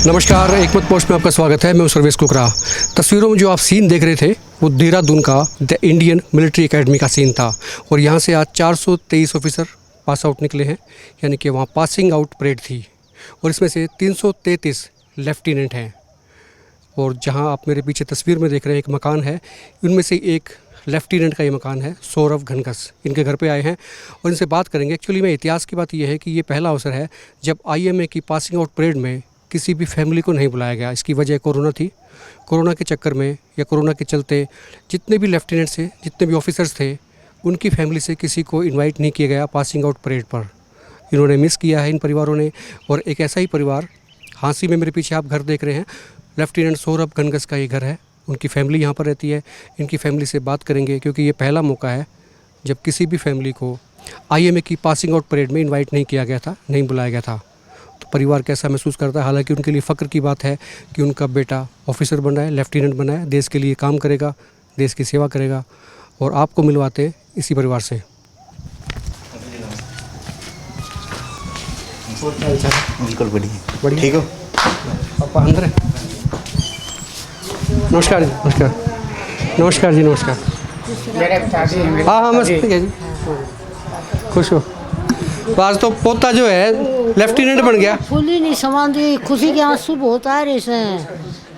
नमस्कार, एकमत पोस्ट में आपका स्वागत है। मैं हूं सर्वेश कुकरा। तस्वीरों में जो आप सीन देख रहे थे वो देहरादून का द इंडियन मिलिट्री एकेडमी का सीन था और यहाँ से आज 423 ऑफिसर पास आउट निकले हैं, यानी कि वहाँ पासिंग आउट परेड थी और इसमें से 333 लेफ्टिनेंट हैं। और जहाँ आप मेरे पीछे तस्वीर में देख रहे हैं एक मकान है, उनमें से एक लेफ्टिनेंट का ये मकान है, सौरभ घनघस। इनके घर पे आए हैं और इनसे बात करेंगे। एक्चुअली में इतिहास की बात यह है कि ये पहला अवसर है जब IMA की पासिंग आउट परेड में किसी भी फैमिली को नहीं बुलाया गया। इसकी वजह कोरोना थी। कोरोना के चक्कर में या कोरोना के चलते जितने भी लेफ्टिनेंट्स थे, जितने भी ऑफिसर्स थे, उनकी फैमिली से किसी को इनवाइट नहीं किया गया पासिंग आउट परेड पर। इन्होंने मिस किया है इन परिवारों ने। और एक ऐसा ही परिवार हाँसी में मेरे पीछे आप घर देख रहे हैं, लेफ्टिनेंट सौरभ घनघस का ये घर है। उनकी फैमिली यहाँ पर रहती है। इनकी फैमिली से बात करेंगे क्योंकि ये पहला मौका है जब किसी भी फैमिली को IMA की पासिंग आउट परेड में इनवाइट नहीं किया गया था, नहीं बुलाया गया था। तो परिवार कैसा महसूस करता है। हालांकि उनके लिए फ़ख्र की बात है कि उनका बेटा ऑफिसर बना है, लेफ्टिनेंट बना है, देश के लिए काम करेगा, देश की सेवा करेगा। और आपको मिलवाते हैं इसी परिवार से। बिल्कुल बढ़िया, ठीक हो पापा अंदर है। नमस्कार जी। नमस्कार, नमस्कार जी। नमस्कार। हाँ हाँ, मस्त है जी। खुश हो। तो आज तो पोता जो है लेफ्टिनेंट बन गया। फुली नहीं समांदी, खुशी के आंसू बहुत आ रहे हैं।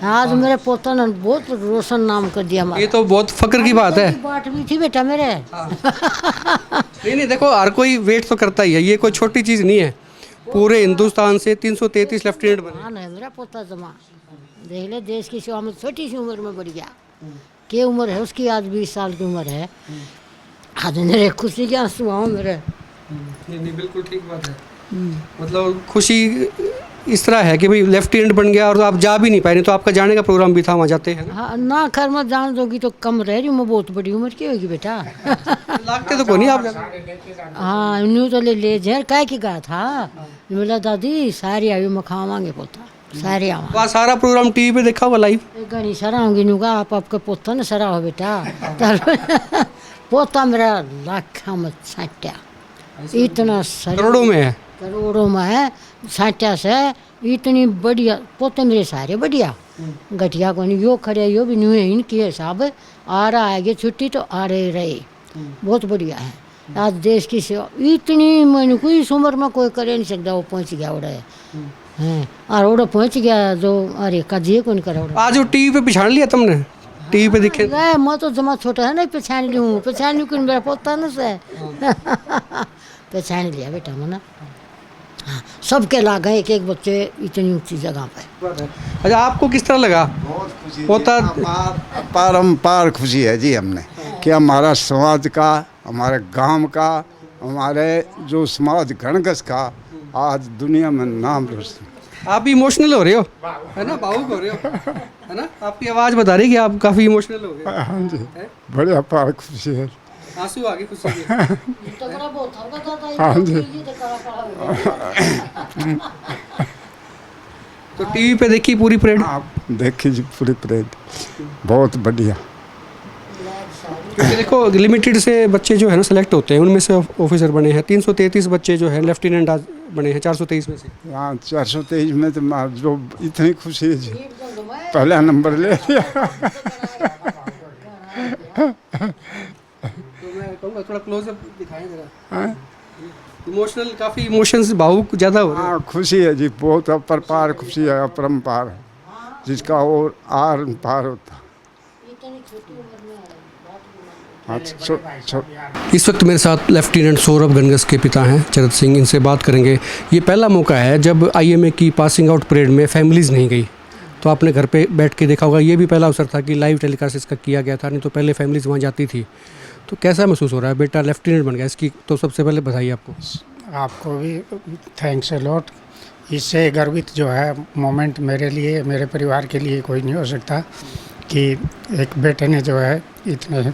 आज मेरे पोता ने बहुत रोशन नाम कर दिया। ये तो बहुत फक्र की बात है। बाट भी थी बेटा मेरे। नहीं, देखो हर कोई वेट तो करता ही है, ये कोई छोटी चीज़ नहीं है। पूरे हिंदुस्तान से 333 लेफ्टिनेंट बने। हाँ है मेरा पोता जमा। देख ले, देश की सेवा में छोटी सी उम्र में बढ़ गया। क्या उम्र है उसकी? आज 20 साल की उम्र है। आज मेरे खुशी के आंसू आओ मेरे। नहीं, बिल्कुल ठीक बात है। मतलब खुशी इस तरह है कि भाई लेफ्टिनेंट बन गया और आप जा भी नहीं पाए, नहीं तो आपका जाने का प्रोग्राम भी था, वहाँ जाते हैं। हाँ ना, खैर मत जान दोगी तो कम रह रही मैं। बहुत बड़ी उम्र की होगी बेटा। लागते तो कोई नहीं आप। हाँ न्यू तो ले जहर काय की कहा था। बोला दादी सारी आयु में खावांगे पोता, सारे आवा। वहाँ सारा प्रोग्राम टीवी पे देखा हुआ लाइव। घनी सरा होंगी नुगा आप आपका पोता न सरा हो बेटा। पोता मेरा लाखा में साट्या, इतना करोड़ों में है। करोड़ों में है साट्या से। इतनी बढ़िया पोते मेरे सारे बढ़िया। घटिया को नहीं यो खड़े यो भी नहीं है इनकी है साहब। आ रहा है छुट्टी तो आ रहे बहुत बढ़िया है। आज देश की सेवा इतनी मैंने कोई इस उम्र में कोई करे नहीं सकता। वो पहुँच गया उड़ा है और उड़ा पहुँच गया जो। अरे काजिए कौन करा उड़ा। आज वो टीवी पे पहचान लिया तुमने? टीवी पे दिखे? मैं तो जमा छोटा है नहीं पहचान लूँ। पहचान लूँ क्यों? मेरा पोता न से पहचान लिया बेटा मना। हाँ सबके लाग है एक एक बच्चे इतनी ऊंची जगह पे। अच्छा, आपको किस तरह लगा? बहुत खुशी पोता पारंपार खुशी है जी हमने कि हमारा समाज का, हमारे गांव का, हमारे जो समाज घनघस का आज दुनिया में नाम रोशन। आप भी इमोशनल हो रहे हो, है ना? भावुक हो रहे हो, है ना? आपकी आवाज़ बता रही है कि आप काफ़ी इमोशनल हो गए। हाँ जी, बढ़िया पार खुशी है। आंसू आ गए खुशी के। हाँ जी। तो टीवी पे देखी पूरी परेड? आप देखिए जी पूरी परेड बहुत बढ़िया। क्योंकि देखो लिमिटेड से बच्चे जो है ना सेलेक्ट होते हैं, उनमें से ऑफिसर बने हैं 333 बच्चे जो है लेफ्टिनेंट आज बने हैं 423 में से। हाँ 423 में तो जो इतनी खुशी है जी, पहला नंबर ले लिया। तो मैं कहूँगा थोड़ा क्लोजअप दिखाएं जरा। इमोशनल, काफ़ी इमोशंस, भावुक ज़्यादा हो रहे हैं। हाँ खुशी है जी, बहुत अपरपार खुशी है, अपरंपार है जिसका और आर पार होता। हाँ, इस वक्त मेरे साथ लेफ्टिनेंट सौरभ घनघस के पिता हैं चरत सिंह। इनसे बात करेंगे। ये पहला मौका है जब IMA की पासिंग आउट परेड में फैमिलीज़ नहीं गई। तो आपने घर पे बैठ के देखा होगा, ये भी पहला अवसर था कि लाइव टेलीकास्ट इसका किया गया था, नहीं तो पहले फैमिलीज़ वहाँ जाती थी। तो कैसा महसूस हो रहा है? बेटा लेफ्टिनेंट बन गया, इसकी तो सबसे पहले बधाई आपको। आपको भी थैंक्स अ लॉट। इससे गर्वित जो है मोमेंट मेरे लिए, मेरे परिवार के लिए कोई नहीं हो सकता कि एक बेटे ने जो है इतने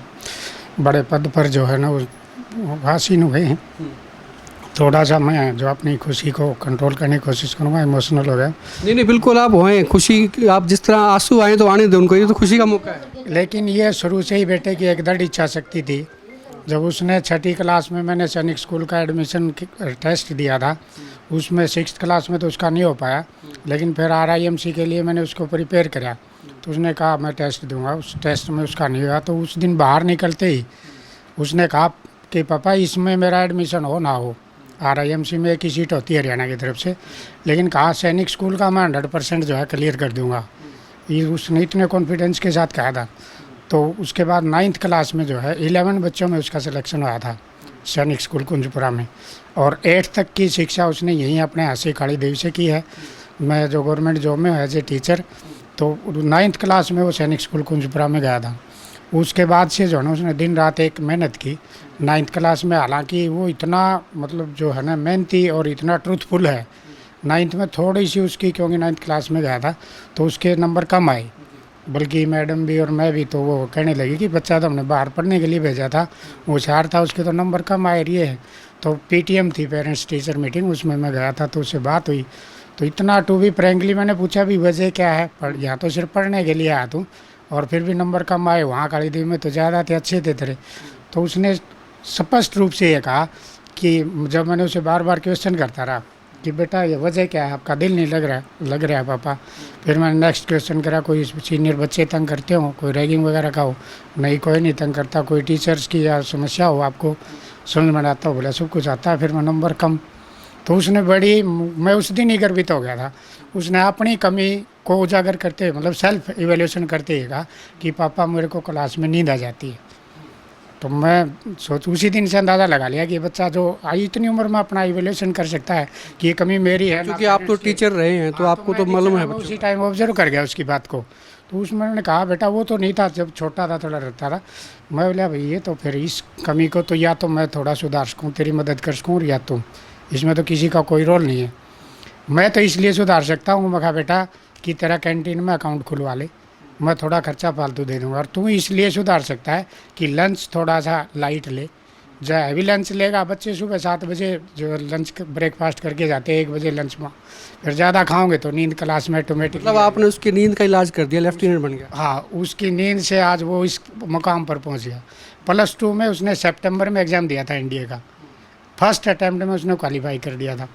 बड़े पद पर जो है ना वो हासिल हुए हैं। थोड़ा सा मैं जो अपनी खुशी को कंट्रोल करने की कोशिश करूँगा, इमोशनल हो गया। नहीं, बिल्कुल आप होएं खुशी। आप जिस तरह आंसू आए तो आने दो उनको, ये तो खुशी का मौका है। लेकिन ये शुरू से ही बेटे की एक दृढ़ इच्छा शक्ति थी। जब उसने 6ठी क्लास में मैंने सैनिक स्कूल का एडमिशन टेस्ट दिया था, उसमें 6th क्लास में तो उसका नहीं हो पाया, लेकिन फिर RIMC के लिए मैंने उसको प्रिपेयर करा। तो उसने कहा मैं टेस्ट दूंगा, उस टेस्ट में उसका नहीं हुआ। तो उस दिन बाहर निकलते ही उसने कहा कि पापा इसमें मेरा एडमिशन हो ना हो, RIMC में एक ही सीट होती है हरियाणा की तरफ से, लेकिन कहा सैनिक स्कूल का मैं 100% जो है क्लियर कर दूंगा। ये उसने इतने कॉन्फिडेंस के साथ कहा था। तो उसके बाद 9th क्लास में जो है 11 बच्चों में उसका सिलेक्शन हुआ था सैनिक स्कूल कुंजपुरा में, और 8th तक की शिक्षा उसने यहीं अपने हंसी काली देवी से की है। मैं जो गवर्नमेंट जॉब में एज ए टीचर, तो 9th क्लास में वो सैनिक स्कूल कुंजपुरा में गया था। उसके बाद से जो है ना उसने दिन रात एक मेहनत की 9th क्लास में। हालांकि वो इतना मतलब जो है ना मेहनती और इतना ट्रूथफुल है। 9th में थोड़ी सी उसकी, क्योंकि 9th क्लास में गया था तो उसके नंबर कम आए, बल्कि मैडम भी और मैं भी तो वो कहने लगी कि बच्चा तो हमने बाहर पढ़ने के लिए भेजा था, होशियार था, उसके तो नंबर कम आए रही है। तो PTM थी, पेरेंट्स टीचर मीटिंग, उसमें मैं गया था। तो उससे बात हुई तो इतना टू बी फ्रेंकली मैंने पूछा भी वजह क्या है, यहाँ तो सिर्फ पढ़ने के लिए आया तू और फिर भी नंबर कम आए, वहाँ काली देवी में तो ज़्यादा थे, अच्छे थे तेरे। तो उसने स्पष्ट रूप से ये कहा कि जब मैंने उसे बार बार क्वेश्चन करता रहा कि बेटा ये वजह क्या है, आपका दिल नहीं लग रहा है पापा। फिर मैंने नेक्स्ट क्वेश्चन करा, कोई सीनियर बच्चे तंग करते हो, कोई रैगिंग वगैरह का हो? नहीं, कोई नहीं तंग करता। कोई टीचर्स की या समस्या हो आपको समझ में आता हो? बोला सब कुछ आता है। फिर मैं नंबर कम। तो उसने मैं उस दिन ही गर्वित हो गया था। उसने अपनी कमी को उजागर करते, मतलब सेल्फ इवेल्यूशन करते ही कहा कि पापा मेरे को क्लास में नींद आ जाती है। तो मैं उसी दिन से अंदाज़ा लगा लिया कि बच्चा जो इतनी उम्र में अपना इवेल्यूशन कर सकता है कि ये कमी मेरी है। क्योंकि आप तो टीचर रहे हैं तो आपको तो मालूम है। उसी टाइम ऑब्जर्व कर गया उसकी बात को। तो उसमें मैंने कहा बेटा वो तो नहीं था, जब छोटा था थोड़ा रहता था। मैं बोला भाई ये तो फिर इस कमी को तो या तो मैं थोड़ा सुधार सकूँ, तेरी मदद कर सकूँ, या तुम, इसमें तो किसी का कोई रोल नहीं है। मैं तो इसलिए सुधार सकता हूँ, मैं कहा बेटा कि तेरा कैंटीन में अकाउंट खुलवा ले, मैं थोड़ा खर्चा फालतू दे दूँगा। और तू इसलिए सुधार सकता है कि लंच थोड़ा सा लाइट ले, जो हैवी लंच लेगा। बच्चे सुबह 7 बजे जो लंच ब्रेकफास्ट करके जाते हैं, 1 बजे लंच में, फिर ज़्यादा खाओगे तो नींद क्लास में ऑटोमेटिक। मतलब आपने उसकी नींद का इलाज कर दिया, लेफ्टिनेंट बन गया। हाँ, उसकी नींद से आज वो इस मुकाम पर पहुँच गया। +2 में उसने सितंबर में एग्ज़ाम दिया था इंडिया का, फर्स्ट अटैम्प्ट में उसने क्वालिफाई कर दिया था।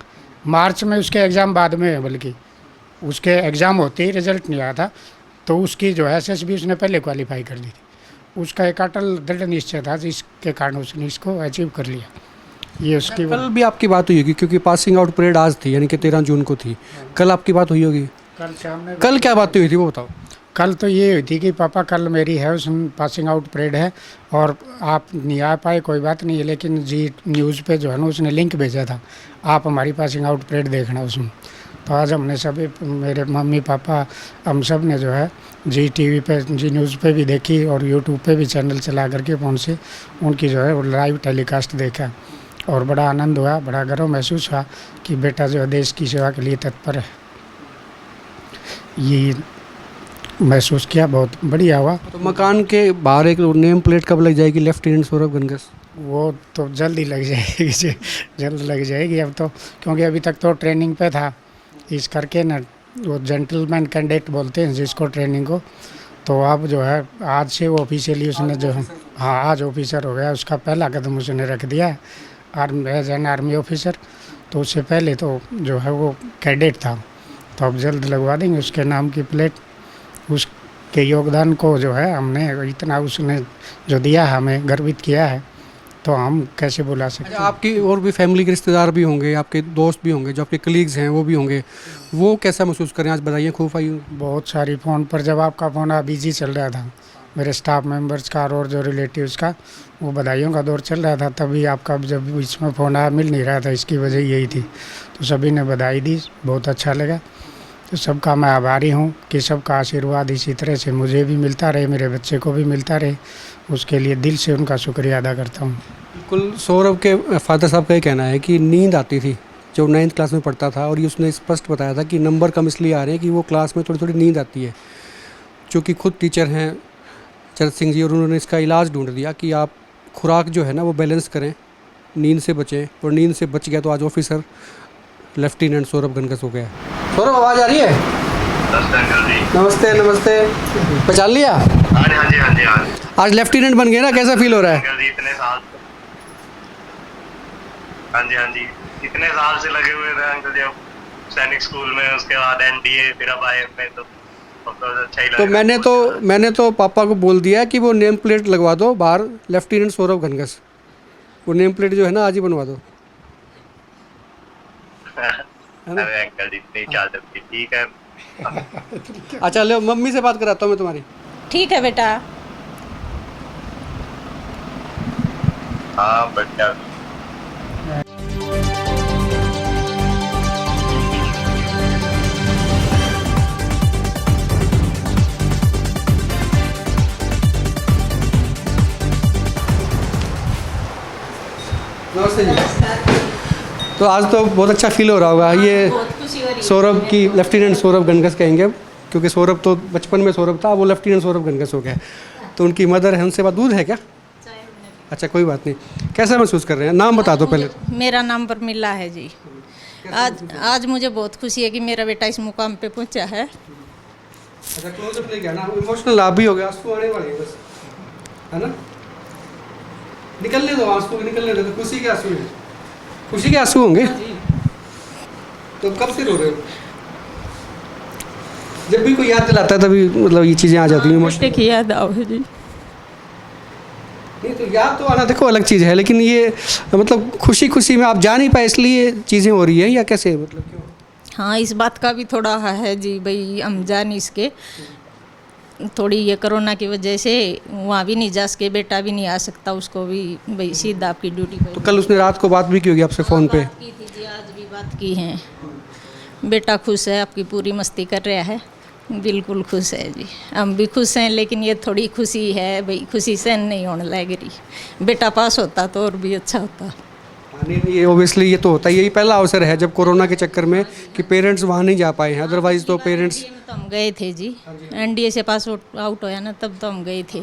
मार्च में उसके एग्ज़ाम बाद में है, बल्कि उसके एग्ज़ाम होते ही रिजल्ट नहीं आया था। तो उसकी जो है SSB उसने पहले क्वालिफाई कर ली थी। उसका एक अटल दृढ़ निश्चय था जिसके कारण उसने इसको अचीव कर लिया। ये उसकी कल भी आपकी बात हुई होगी क्योंकि पासिंग आउट परेड आज थी, यानी कि 13 जून को थी। कल आपकी बात हुई होगी। कल शाम में कल क्या बात हुई थी वो बताओ। कल तो ये हुई थी कि पापा कल मेरी है उसमें पासिंग आउट परेड है और आप नहीं आ पाए, कोई बात नहीं है, लेकिन जी न्यूज़ पे जो है ना उसने लिंक भेजा था, आप हमारी पासिंग आउट परेड देखना उसमें। तो आज हमने सभी, मेरे मम्मी पापा, हम सब ने जो है जी TV पे, जी न्यूज़ पे भी देखी और YouTube पे भी चैनल चला करके फ़ोन से उनकी जो है वो लाइव टेलीकास्ट देखा और बड़ा आनंद हुआ, बड़ा गर्व महसूस हुआ कि बेटा जो है देश की सेवा के लिए तत्पर है। ये महसूस किया, बहुत बढ़िया हुआ। तो मकान के बाहर एक नेम प्लेट कब लग जाएगी, लेफ्टिनेंट सौरभ गणगस? वो तो जल्द ही लग जाएगी, जल्द लग जाएगी अब तो, क्योंकि अभी तक तो ट्रेनिंग पे था इस करके ना, वो जेंटलमैन कैंडिडेट बोलते हैं जिसको ट्रेनिंग को। तो अब जो है आज से वो ऑफिशियली उसने जो, हाँ आज ऑफिसर हो गया, उसका पहला कदम उसने रख दिया है एज एन आर्मी ऑफिसर। तो उससे पहले तो जो है वो कैडेट था, तो अब जल्द लगवा देंगे उसके नाम की प्लेट। उसके योगदान को जो है हमने इतना, उसने जो दिया है हमें गर्वित किया है, तो हम कैसे बुला सकते हैं। आपकी और भी फैमिली के रिश्तेदार भी होंगे, आपके दोस्त भी होंगे, जो आपके कलीग्स हैं वो भी होंगे, वो कैसा महसूस करें आज? बताइए। खूब आई बहुत सारी फ़ोन पर, जब आपका फ़ोन बिजी चल रहा था, मेरे स्टाफ मेंबर्स का और जो रिलेटिव्स का, वो बधाइयों का दौर चल रहा था, तभी आपका जब इसमें फ़ोन मिल नहीं रहा था, इसकी वजह यही थी। तो सभी ने बधाई दी, बहुत अच्छा लगा। तो सबका मैं आभारी हूँ कि सबका आशीर्वाद इसी तरह से मुझे भी मिलता रहे, मेरे बच्चे को भी मिलता रहे, उसके लिए दिल से उनका शुक्रिया अदा करता हूँ। बिल्कुल। सौरभ के फादर साहब का ये कहना है कि नींद आती थी जब 9th क्लास में पढ़ता था, और ये उसने स्पष्ट बताया था कि नंबर कम इसलिए आ रहे हैं कि वो क्लास में थोड़ी थोड़ी नींद आती है। चूँकि खुद टीचर हैं चरत सिंह जी, और उन्होंने इसका इलाज ढूंढ दिया कि आप खुराक जो है ना वो बैलेंस करें, नींद से बचें, और नींद से बच गया तो आज ऑफिसर लेफ्टिनेंट सौरभ गणगस हो गया। सौरभ आवाज़ आ रही है? नमस्ते नमस्ते। पहचान लिया? हाँ जी। आज लेफ्टिनेंट बन गए ना, कैसा फील हो रहा है? इतने साल। हाँ जी। इतने साल से लगे हुए थे अंकल जी, अब सैनिक स्कूल में, उसके बाद एनडीए, फिर अब आईएएफ में, तो अब तो अच्छा ही लग तो रहा है। मैंने तो पापा को बोल दिया कि वो नेम प्लेट लगवा दो बाहर, लेफ्टिनेंट सौरभ घनघस। वो नेम प्लेट जो है ना आज ही बनवा दो। अरे अंकल जी इतनी इजाजत की, ठीक है। अच्छा लो, मम्मी से बात कराता हूँ मैं तुम्हारी। ठीक है बेटा। हाँ बढ़िया। नमस्ते जी। तो आज तो बहुत अच्छा फील हो रहा होगा। ये बहुत खुशी हो रही है। सौरभ की लेफ्टिनेंट सौरभ घनघस कहेंगे अब, क्योंकि सौरभ तो बचपन में सौरभ था, वो लेफ्टिनेंट सौरभ घनघस हो गया। तो उनकी मदर है, उनसे बात दूध है क्या? अच्छा कोई बात नहीं। कैसा महसूस कर रहे हैं? नाम बता दो पहले। मेरा नाम परमिला है जी। आज मुझे बहुत खुशी है कि मेरा बेटा इस मुकाम पे पहुंचा है। अच्छा क्लोजअप ले गया ना, इमोशनल आप भी हो गया, आंसू आने वाले हैं बस, है ना? निकलने दो आंसू, निकलने दो। तो खुशी के आंसू हैं, खुशी के आंसू होंगे। तो कब से रो रहे हो? जब भी कोई याद दिलाता है तभी मतलब ये चीज़ें आ जाती हैं इमोशनल। बेटे की याद आओ जी। नहीं तो याद तो आना देखो अलग चीज़ है, लेकिन ये मतलब खुशी खुशी में आप जा नहीं पाए इसलिए चीज़ें हो रही है या कैसे, मतलब क्यों? हाँ इस बात का भी थोड़ा है जी भाई, हम जा नहीं इसके, थोड़ी ये कोरोना की वजह से वहाँ भी नहीं जा सके, बेटा भी नहीं आ सकता, उसको भी भाई सीधा आपकी ड्यूटी पर। तो कल उसने रात को बात भी की होगी आपसे फ़ोन पे? बात की थी जी, आज भी बात की है। बेटा खुश है, आपकी पूरी मस्ती कर रहा है, बिल्कुल खुश है जी। हम भी खुश हैं, लेकिन ये थोड़ी खुशी है भाई, खुशी सहन नहीं होने लग रही। बेटा पास होता तो और भी अच्छा होता। नहीं ये ओबियसली ये तो होता है, यही पहला अवसर है जब कोरोना के चक्कर में कि पेरेंट्स वहाँ नहीं जा पाए हैं, अदरवाइज तो पेरेंट्स। तो हम गए थे जी, एनडीए से पास आउट होया ना, तब तो हम गए थे,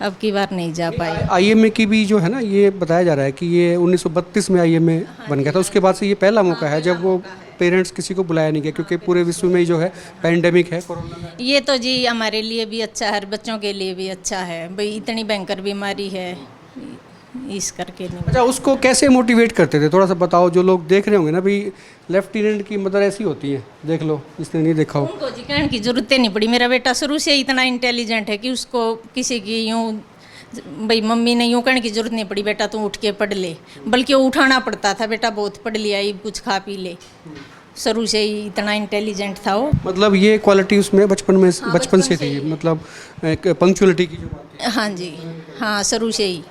अब की बार नहीं जा पाए। आईएमए की भी जो है ना, ये बताया जा रहा है कि ये 1932 में आईएमए बन गया था, उसके बाद से ये पहला मौका है जब वो पेरेंट्स किसी को बुलाया नहीं गया, क्योंकि पूरे विश्व में ही जो है पैंडेमिक है कोरोना में। ये तो जी हमारे लिए भी अच्छा है, बच्चों के लिए भी अच्छा है भाई, इतनी भयंकर बीमारी है, इस करके नहीं। अच्छा उसको कैसे मोटिवेट करते थे, थोड़ा सा बताओ। जो लोग देख रहे होंगे ना भाई, लेफ्टिनेंट की मदर ऐसी होती है, देख लो जिसने नहीं देखा हो। उनको जी कहने की जरूरत नहीं पड़ी, मेरा बेटा शुरू से ही इतना इंटेलिजेंट है कि उसको किसी की यूँ भाई मम्मी ने यूँ कहने की जरूरत नहीं पड़ी, बेटा तू उठ के पढ़ ले, बल्कि वो उठाना पड़ता था, बेटा बहुत पढ़ लिया, ये कुछ खा पी ले। शुरू से ही इतना इंटेलिजेंट था वो। मतलब ये क्वालिटी उसमें बचपन से थी, मतलब एक पंक्चुअलिटी की जो बात है। हाँ जी, हाँ शुरू से ही।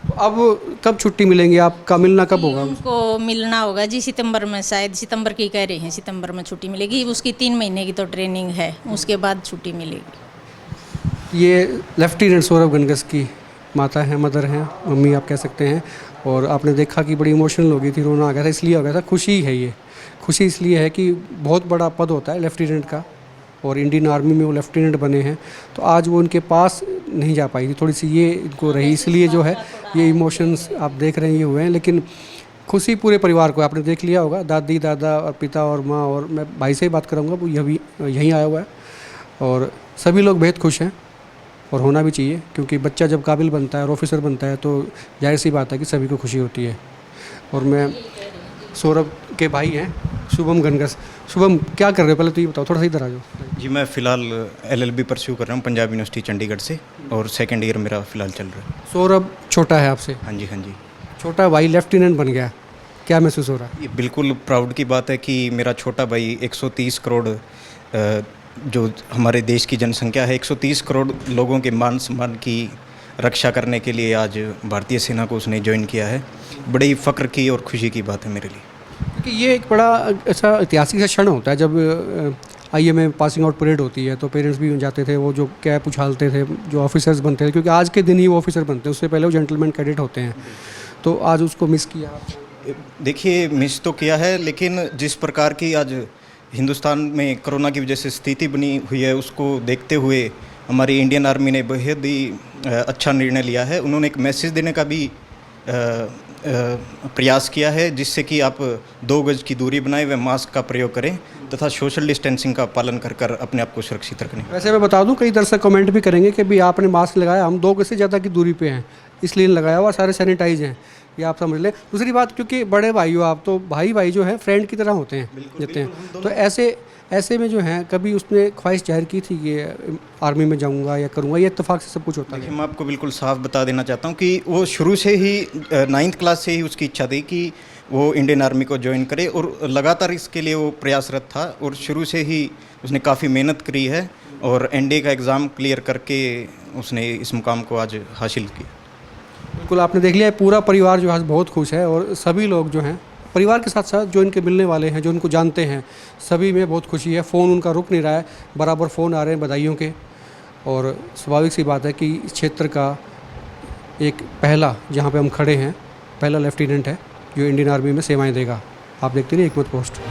तो अब कब छुट्टी मिलेंगी, आपका मिलना कब होगा? उनको मिलना होगा जी सितंबर में, शायद सितंबर की कह रहे हैं, सितंबर में छुट्टी मिलेगी। उसकी 3 महीने की तो ट्रेनिंग है, उसके बाद छुट्टी मिलेगी। ये लेफ्टिनेंट सौरभ घनघस की माता हैं, मदर हैं, मम्मी आप कह सकते हैं। और आपने देखा कि बड़ी इमोशनल हो गई थी, रोना आ गया था, इसलिए हो गया था। खुशी है ये, खुशी इसलिए है कि बहुत बड़ा पद होता है लेफ्टिनेंट का, और इंडियन आर्मी में वो लेफ्टिनेंट बने हैं। तो आज वो उनके पास नहीं जा पाई थी, थोड़ी सी ये इनको रही, इसलिए जो है ये इमोशंस आप देख रहे हैं ये हुए हैं। लेकिन खुशी पूरे परिवार को, आपने देख लिया होगा, दादी दादा और पिता और माँ, और मैं भाई से ही बात करूँगा, वो यहीं आया हुआ है। और सभी लोग बेहद खुश हैं, और होना भी चाहिए, क्योंकि बच्चा जब काबिल बनता है और ऑफिसर बनता है तो जाहिर सी बात है कि सभी को खुशी होती है। और मैं सौरभ के भाई हैं शुभम घनघस। शुभम क्या कर रहे हो, पहले तो ये बताओ, थोड़ा सा इधर आ जाओ। जी मैं फ़िलहाल LLB परस्यू कर रहा हूँ पंजाब यूनिवर्सिटी चंडीगढ़ से, और सेकंड ईयर मेरा फ़िलहाल चल रहा है। सौरभ छोटा है आपसे? हाँ जी, हाँ जी। छोटा भाई लेफ्टिनेंट बन गया, क्या महसूस हो रहा है? ये बिल्कुल प्राउड की बात है कि मेरा छोटा भाई 130 करोड़ जो हमारे देश की जनसंख्या है, 130 करोड़ लोगों के मान सम्मान की रक्षा करने के लिए आज भारतीय सेना को उसने ज्वाइन किया है। बड़ी फ़ख्र की और खुशी की बात है मेरे लिए, क्योंकि ये एक बड़ा ऐसा ऐतिहासिक सा क्षण होता है जब आईएमए पासिंग आउट परेड होती है, तो पेरेंट्स भी जाते थे, वो जो कैप उछालते थे, जो ऑफिसर्स बनते थे, क्योंकि आज के दिन ही वो ऑफिसर बनते हैं, उससे पहले वो जेंटलमैन कैडेट होते हैं। तो आज उसको मिस किया? देखिए मिस तो किया है, लेकिन जिस प्रकार की आज हिंदुस्तान में कोरोना की वजह से स्थिति बनी हुई है, उसको देखते हुए हमारी इंडियन आर्मी ने बेहद ही अच्छा निर्णय लिया है। उन्होंने एक मैसेज देने का भी प्रयास किया है, जिससे कि आप 2 गज की दूरी बनाएं व मास्क का प्रयोग करें तथा सोशल डिस्टेंसिंग का पालन कर कर अपने आप को सुरक्षित रखें। वैसे मैं बता दूं, कई दर्शक कमेंट भी करेंगे कि भी आपने मास्क लगाया, हम 2 गज से ज़्यादा की दूरी पे हैं इसलिए नहीं लगाया हुआ, सारे सैनिटाइज हैं। ये आप समझ लें। दूसरी बात, क्योंकि बड़े भाई हो आप, तो भाई भाई जो है फ्रेंड की तरह होते हैं, देते हैं। तो ऐसे में जो है कभी उसने ख्वाहिश जाहिर की थी कि आर्मी में जाऊंगा या करूंगा, ये इत्तेफाक से सब कुछ होता देखिए, है? मैं आपको बिल्कुल साफ बता देना चाहता हूँ कि वो शुरू से ही 9th क्लास से ही उसकी इच्छा थी कि वो इंडियन आर्मी को ज्वाइन करे, और लगातार इसके लिए वो प्रयासरत था, और शुरू से ही उसने काफ़ी मेहनत करी है, और एनडीए का एग्ज़ाम क्लियर करके उसने इस मुकाम को आज हासिल किया। बिल्कुल, आपने देख लिया है, पूरा परिवार जो है बहुत खुश है, और सभी लोग जो हैं परिवार के साथ साथ जो इनके मिलने वाले हैं, जो इनको जानते हैं, सभी में बहुत खुशी है। फ़ोन उनका रुक नहीं रहा है, बराबर फ़ोन आ रहे हैं बधाइयों के। और स्वाभाविक सी बात है कि इस क्षेत्र का एक पहला, जहाँ पे हम खड़े हैं, पहला लेफ्टिनेंट है जो इंडियन आर्मी में सेवाएं देगा। आप देखते रहिए एकमत पोस्ट।